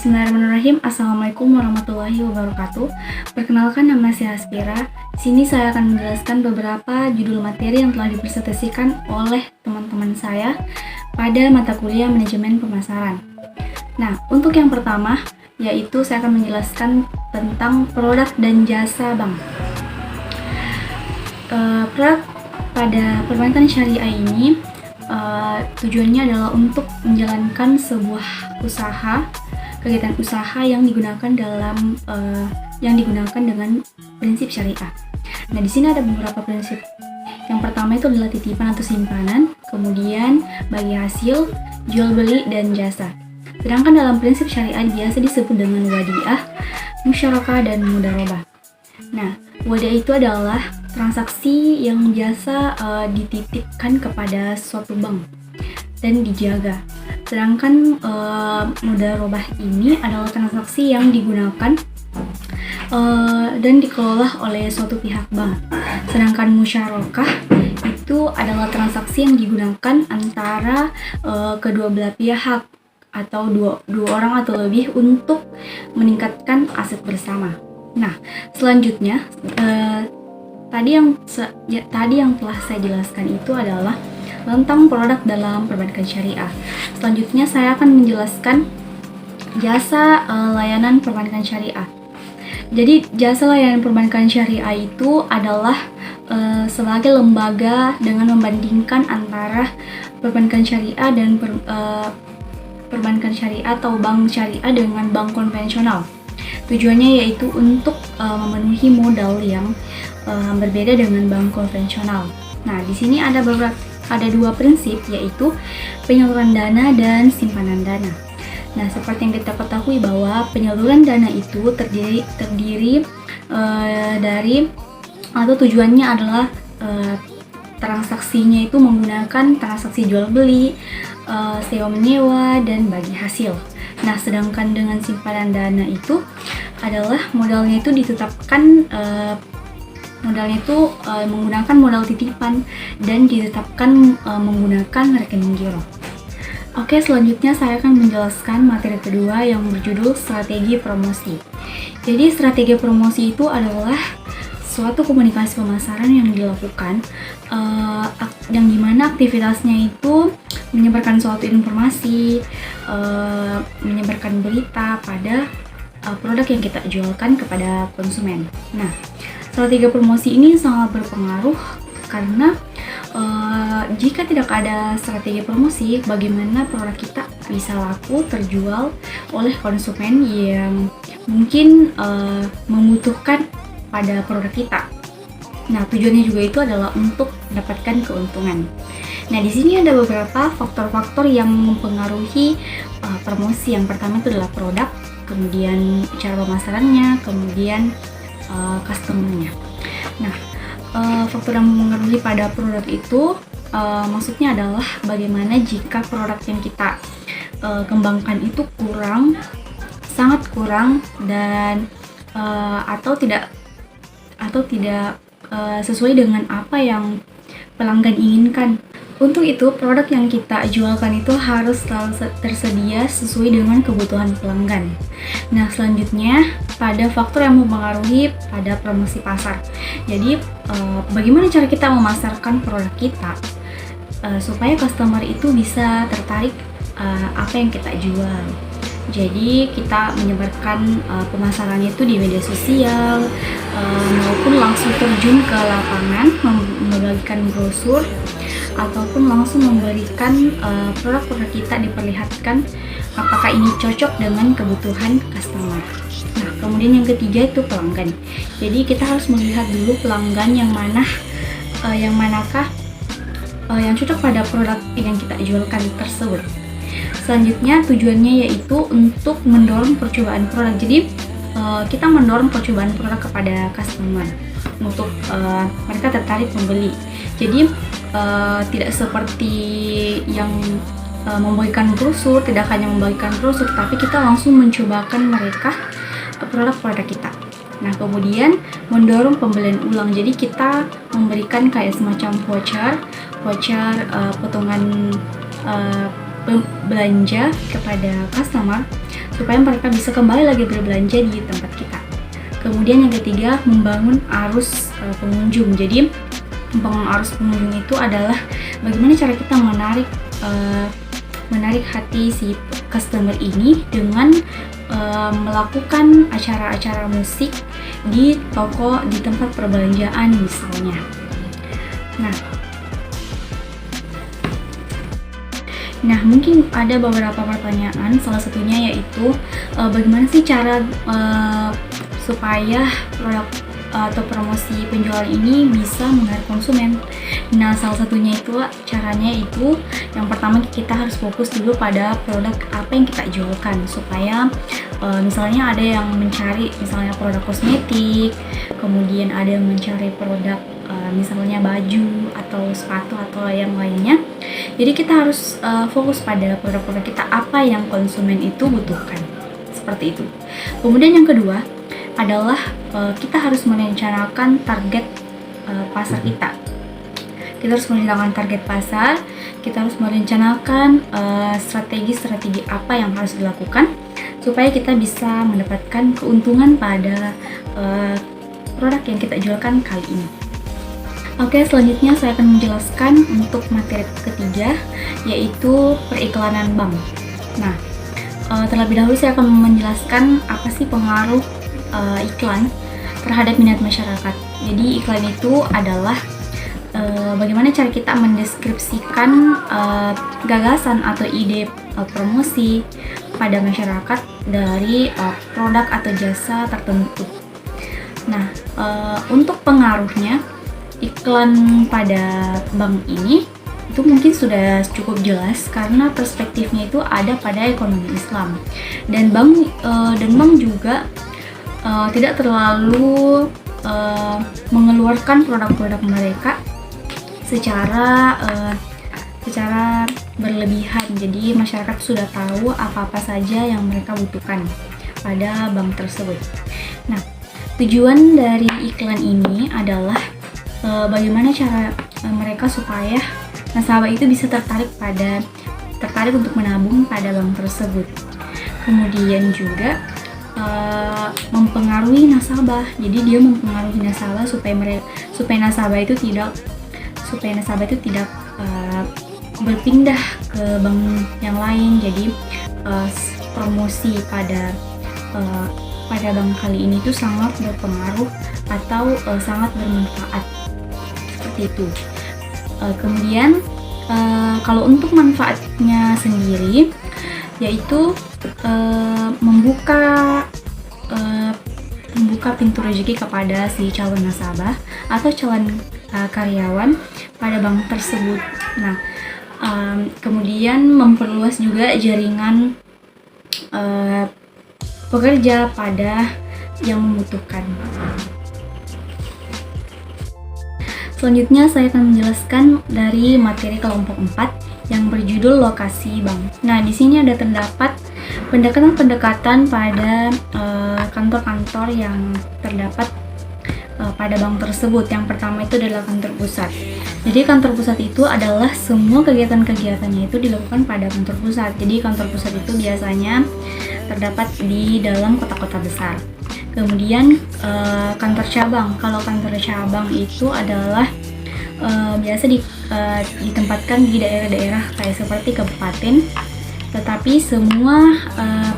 Bismillahirrahmanirrahim. Assalamualaikum warahmatullahi wabarakatuh. Perkenalkan, nama saya Aspira. Di sini saya akan menjelaskan beberapa judul materi yang telah dipresentasikan oleh teman-teman saya pada mata kuliah manajemen pemasaran. Nah, untuk yang pertama, yaitu saya akan menjelaskan tentang produk dan jasa bank. Produk pada perbankan syariah ini tujuannya adalah untuk menjalankan sebuah usaha, kegiatan usaha yang digunakan dengan prinsip syariah. Nah, di sini ada beberapa prinsip. Yang pertama itu adalah titipan atau simpanan, kemudian bagi hasil, jual beli, dan jasa. Sedangkan dalam prinsip syariah biasa disebut dengan wadiah, musyarakah, dan mudharabah. Nah, wadiah itu adalah transaksi yang biasa dititipkan kepada suatu bank dan dijaga. Sedangkan mudharabah ini adalah transaksi yang digunakan dan dikelola oleh suatu pihak bank. Sedangkan musyarakah itu adalah transaksi yang digunakan antara kedua belah pihak atau dua orang atau lebih untuk meningkatkan aset bersama. Nah, selanjutnya tadi yang telah saya jelaskan itu adalah tentang produk dalam perbankan syariah. Selanjutnya saya akan menjelaskan jasa layanan perbankan syariah. Jadi jasa layanan perbankan syariah itu adalah sebagai lembaga dengan membandingkan antara perbankan syariah dan perbankan syariah atau bank syariah dengan bank konvensional. Tujuannya yaitu untuk memenuhi modal yang berbeda dengan bank konvensional. Nah, di sini ada dua prinsip, yaitu penyaluran dana dan simpanan dana. Nah, seperti yang kita ketahui bahwa penyaluran dana itu terdiri dari atau tujuannya adalah transaksinya itu menggunakan transaksi jual beli, sewa menyewa, dan bagi hasil. Nah, sedangkan dengan simpanan dana itu adalah modalnya itu ditetapkan menggunakan modal titipan dan ditetapkan menggunakan rekening giro. Oke, selanjutnya saya akan menjelaskan materi kedua yang berjudul strategi promosi. Jadi strategi promosi itu adalah suatu komunikasi pemasaran yang dilakukan yang dimana aktivitasnya itu menyebarkan suatu informasi, menyebarkan berita pada produk yang kita jualkan kepada konsumen. Nah, strategi promosi ini sangat berpengaruh karena jika tidak ada strategi promosi, bagaimana produk kita bisa laku terjual oleh konsumen yang mungkin membutuhkan pada produk kita. Nah, tujuannya juga itu adalah untuk mendapatkan keuntungan. Nah, di sini ada beberapa faktor-faktor yang mempengaruhi promosi. Yang pertama itu adalah produk, kemudian cara pemasarannya, kemudian customer-nya. Nah, faktor yang mempengaruhi pada produk itu maksudnya adalah bagaimana jika produk yang kita kembangkan itu sangat kurang dan atau tidak sesuai dengan apa yang pelanggan inginkan. Untuk itu, produk yang kita jualkan itu harus selalu tersedia sesuai dengan kebutuhan pelanggan. Nah, selanjutnya pada faktor yang mempengaruhi pada promosi pasar. Jadi, bagaimana cara kita memasarkan produk kita supaya customer itu bisa tertarik apa yang kita jual. Jadi, kita menyebarkan pemasarannya itu di media sosial maupun langsung terjun ke lapangan membagikan brosur ataupun langsung memberikan produk-produk kita diperlihatkan apakah ini cocok dengan kebutuhan customer. Nah, kemudian yang ketiga itu pelanggan. Jadi kita harus melihat dulu pelanggan yang manakah yang cocok pada produk yang kita jualkan tersebut. Selanjutnya tujuannya yaitu untuk mendorong percobaan produk. Jadi kita mendorong percobaan produk kepada customer untuk mereka tertarik membeli. Jadi tidak seperti yang membagikan brosur, tidak hanya membagikan brosur, tapi kita langsung mencobakan mereka produk-produk kita. Nah, kemudian mendorong pembelian ulang. Jadi kita memberikan kayak semacam voucher potongan belanja kepada customer supaya mereka bisa kembali lagi berbelanja di tempat kita. Kemudian yang ketiga, membangun arus pengunjung. Jadi membangun arus pengunjung itu adalah bagaimana cara kita menarik hati si customer ini dengan melakukan acara-acara musik di toko, di tempat perbelanjaan misalnya. Nah, mungkin ada beberapa pertanyaan, salah satunya yaitu bagaimana sih cara supaya produk atau promosi penjualan ini bisa menarik konsumen. Nah, salah satunya caranya itu yang pertama kita harus fokus dulu pada produk apa yang kita jualkan, supaya misalnya ada yang mencari misalnya produk kosmetik, kemudian ada yang mencari produk misalnya baju atau sepatu atau yang lainnya. Jadi kita harus fokus pada produk-produk kita, apa yang konsumen itu butuhkan, seperti itu. Kemudian yang kedua adalah kita harus merencanakan target pasar kita. Kita harus merencanakan target pasar, kita harus merencanakan strategi-strategi apa yang harus dilakukan supaya kita bisa mendapatkan keuntungan pada produk yang kita jualkan kali ini. Oke, selanjutnya saya akan menjelaskan untuk materi ketiga, yaitu periklanan bank. Nah, terlebih dahulu saya akan menjelaskan apa sih pengaruh iklan terhadap minat masyarakat. Jadi iklan itu adalah bagaimana cara kita mendeskripsikan gagasan atau ide promosi pada masyarakat dari produk atau jasa tertentu. Nah, untuk pengaruhnya, iklan pada bank ini itu mungkin sudah cukup jelas karena perspektifnya itu ada pada ekonomi Islam, dan bank juga tidak terlalu mengeluarkan produk-produk mereka secara berlebihan. Jadi masyarakat sudah tahu apa-apa saja yang mereka butuhkan pada bank tersebut. Nah, tujuan dari iklan ini adalah bagaimana cara mereka supaya nasabah itu bisa tertarik untuk menabung pada bank tersebut. Kemudian juga mempengaruhi nasabah. Jadi dia mempengaruhi nasabah supaya nasabah itu tidak berpindah ke bank yang lain. Jadi promosi pada bank kali ini itu sangat berpengaruh atau sangat bermanfaat, seperti itu. Kemudian kalau untuk manfaatnya sendiri, yaitu membuka pintu rezeki kepada si calon nasabah atau calon karyawan pada bank tersebut. Nah, kemudian memperluas juga jaringan pekerja pada yang membutuhkan. Selanjutnya saya akan menjelaskan dari materi kelompok 4 yang berjudul lokasi bank. Nah, di sini ada terdapat pendekatan-pendekatan pada kantor-kantor yang terdapat pada bank tersebut. Yang pertama itu adalah kantor pusat. Jadi kantor pusat itu adalah semua kegiatan-kegiatannya itu dilakukan pada kantor pusat. Jadi kantor pusat itu biasanya terdapat di dalam kota-kota besar. Kemudian kantor cabang. Kalau kantor cabang itu adalah biasa ditempatkan di daerah-daerah kayak seperti kabupaten. Tetapi semua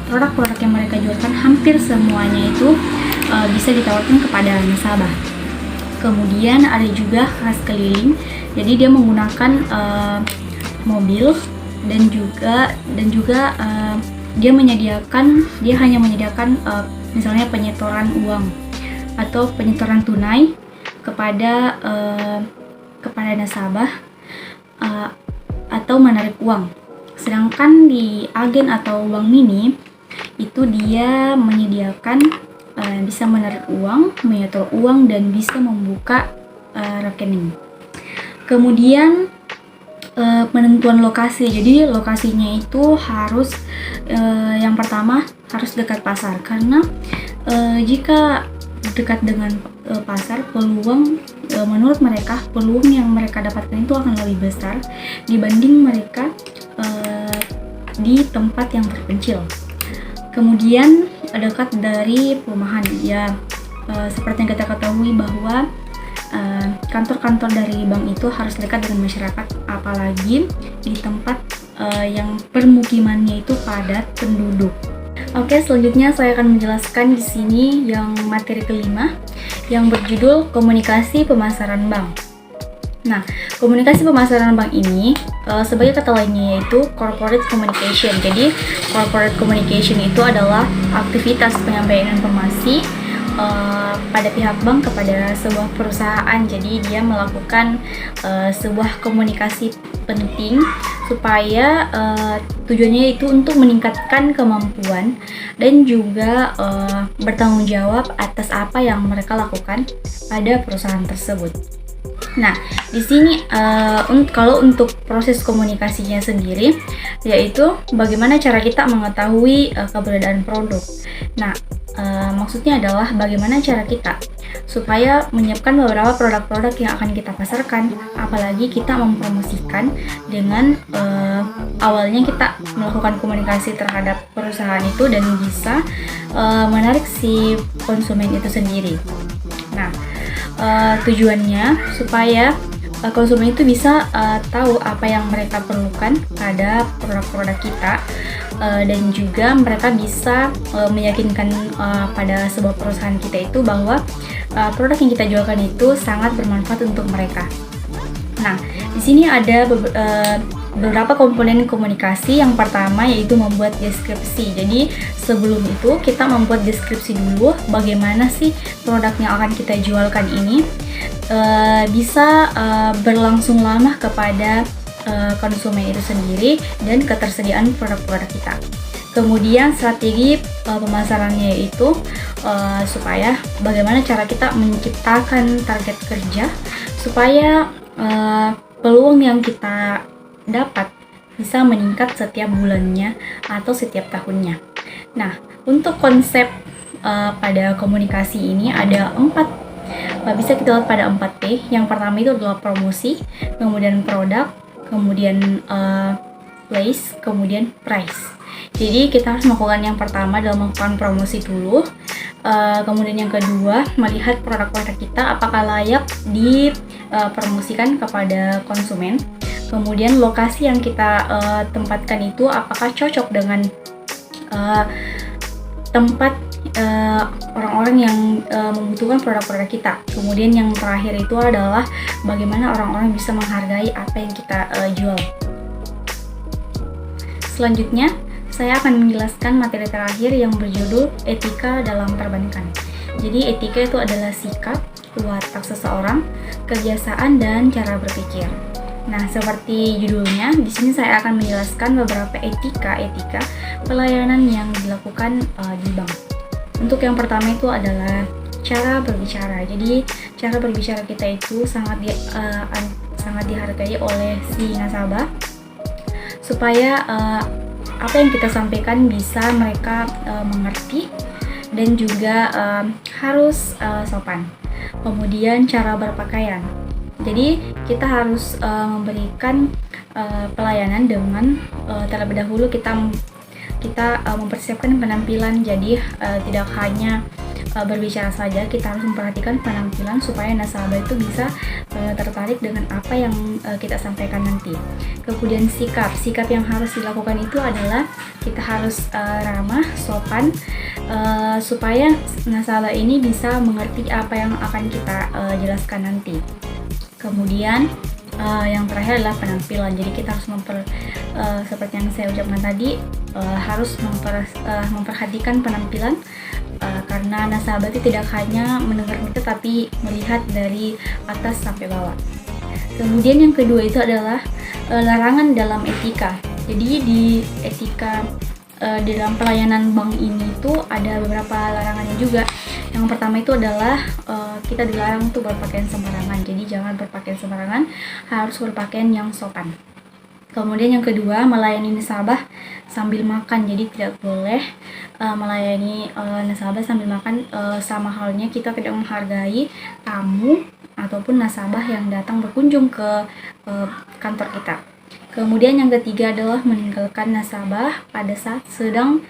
produk-produk yang mereka jualkan hampir semuanya itu bisa ditawarkan kepada nasabah. Kemudian ada juga khas keliling. Jadi dia menggunakan mobil dan juga dia hanya menyediakan misalnya penyetoran uang atau penyetoran tunai kepada nasabah atau menarik uang. Sedangkan di agen atau bank mini itu dia menyediakan bisa menarik uang, menyetor uang, dan bisa membuka rekening. Kemudian penentuan lokasi. Jadi lokasinya itu harus yang pertama harus dekat pasar, karena jika dekat dengan pasar, menurut mereka peluang yang mereka dapatkan itu akan lebih besar dibanding mereka di tempat yang terpencil. Kemudian dekat dari perumahan, ya seperti yang kita ketahui bahwa kantor-kantor dari bank itu harus dekat dengan masyarakat, apalagi di tempat yang permukimannya itu padat penduduk. Oke, selanjutnya saya akan menjelaskan di sini yang materi kelima yang berjudul komunikasi pemasaran bank. Nah, komunikasi pemasaran bank ini sebagai kata lainnya yaitu corporate communication. Jadi, corporate communication itu adalah aktivitas penyampaian informasi pada pihak bank kepada sebuah perusahaan. Jadi, dia melakukan sebuah komunikasi penting supaya tujuannya itu untuk meningkatkan kemampuan dan juga bertanggung jawab atas apa yang mereka lakukan pada perusahaan tersebut. Nah, di sini kalau untuk proses komunikasinya sendiri, yaitu bagaimana cara kita mengetahui keberadaan produk. Nah, maksudnya adalah bagaimana cara kita supaya menyiapkan beberapa produk-produk yang akan kita pasarkan, apalagi kita mempromosikan dengan awalnya kita melakukan komunikasi terhadap perusahaan itu dan bisa menarik si konsumen itu sendiri. Nah, tujuannya supaya konsumen itu bisa tahu apa yang mereka perlukan pada produk-produk kita, dan juga mereka bisa meyakinkan pada sebuah perusahaan kita itu bahwa produk yang kita jualkan itu sangat bermanfaat untuk mereka. Nah, di sini ada beberapa komponen komunikasi. Yang pertama yaitu membuat deskripsi. Jadi sebelum itu kita membuat deskripsi dulu bagaimana sih produk yang akan kita jualkan ini bisa berlangsung lama kepada konsumen itu sendiri dan ketersediaan produk-produk kita. Kemudian strategi pemasarannya yaitu supaya bagaimana cara kita menciptakan target kerja supaya peluang yang kita dapat bisa meningkat setiap bulannya atau setiap tahunnya. Nah, untuk konsep pada komunikasi ini ada 4, bisa kita lihat pada 4P. Yang pertama itu adalah promosi, kemudian produk, kemudian place, kemudian price. Jadi kita harus melakukan yang pertama adalah melakukan promosi dulu. Kemudian yang kedua, melihat produk-produk kita apakah layak dipromosikan kepada konsumen. Kemudian lokasi yang kita tempatkan itu apakah cocok dengan tempat orang-orang yang membutuhkan produk-produk kita. Kemudian yang terakhir itu adalah bagaimana orang-orang bisa menghargai apa yang kita jual. Selanjutnya, saya akan menjelaskan materi terakhir yang berjudul etika dalam perbankan. Jadi etika itu adalah sikap, watak seseorang, kebiasaan, dan cara berpikir. Nah, seperti judulnya, di sini saya akan menjelaskan beberapa etika pelayanan yang dilakukan di bank. Untuk yang pertama itu adalah cara berbicara. Jadi, cara berbicara kita itu sangat dihargai oleh si nasabah supaya apa yang kita sampaikan bisa mereka mengerti dan juga harus sopan. Kemudian cara berpakaian. Jadi kita harus memberikan pelayanan dengan terlebih dahulu kita mempersiapkan penampilan. Jadi tidak hanya berbicara saja, kita harus memperhatikan penampilan supaya nasabah itu bisa tertarik dengan apa yang kita sampaikan nanti. Kemudian sikap yang harus dilakukan itu adalah kita harus ramah, sopan, supaya nasabah ini bisa mengerti apa yang akan kita jelaskan nanti. Kemudian yang terakhir adalah penampilan. Jadi kita harus seperti yang saya ucapkan tadi, harus memperhatikan penampilan karena nasabah itu tidak hanya mendengar kita tapi melihat dari atas sampai bawah. Kemudian yang kedua itu adalah larangan dalam etika. Jadi di etika di dalam pelayanan bank ini tuh ada beberapa larangannya juga. Yang pertama itu adalah kita dilarang untuk berpakaian sembarangan. Jadi jangan berpakaian sembarangan, harus berpakaian yang sopan. Kemudian yang kedua, melayani nasabah sambil makan. Jadi tidak boleh melayani nasabah sambil makan, sama halnya kita tidak menghargai tamu ataupun nasabah yang datang berkunjung ke kantor kita. Kemudian yang ketiga adalah meninggalkan nasabah pada saat sedang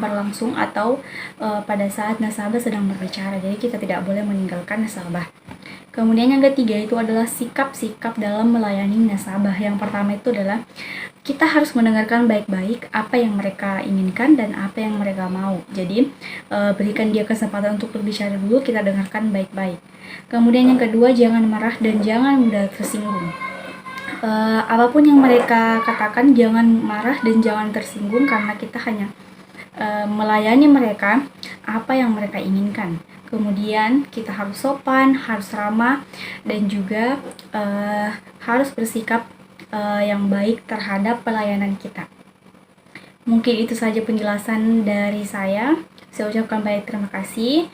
berlangsung atau pada saat nasabah sedang berbicara. Jadi kita tidak boleh meninggalkan nasabah. Kemudian yang ketiga itu adalah sikap-sikap dalam melayani nasabah. Yang pertama itu adalah kita harus mendengarkan baik-baik apa yang mereka inginkan dan apa yang mereka mau. Jadi berikan dia kesempatan untuk berbicara dulu, kita dengarkan baik-baik. Kemudian yang kedua, jangan marah dan jangan mudah tersinggung. Apapun yang mereka katakan, jangan marah dan jangan tersinggung karena kita hanya melayani mereka apa yang mereka inginkan. Kemudian kita harus sopan, harus ramah, dan juga harus bersikap yang baik terhadap pelayanan kita. Mungkin itu saja penjelasan dari saya. Saya ucapkan banyak terima kasih.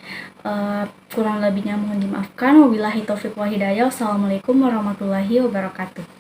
Kurang lebihnya mohon dimaafkan. Wabillahi taufiq wal hidayah. Wassalamualaikum warahmatullahi wabarakatuh.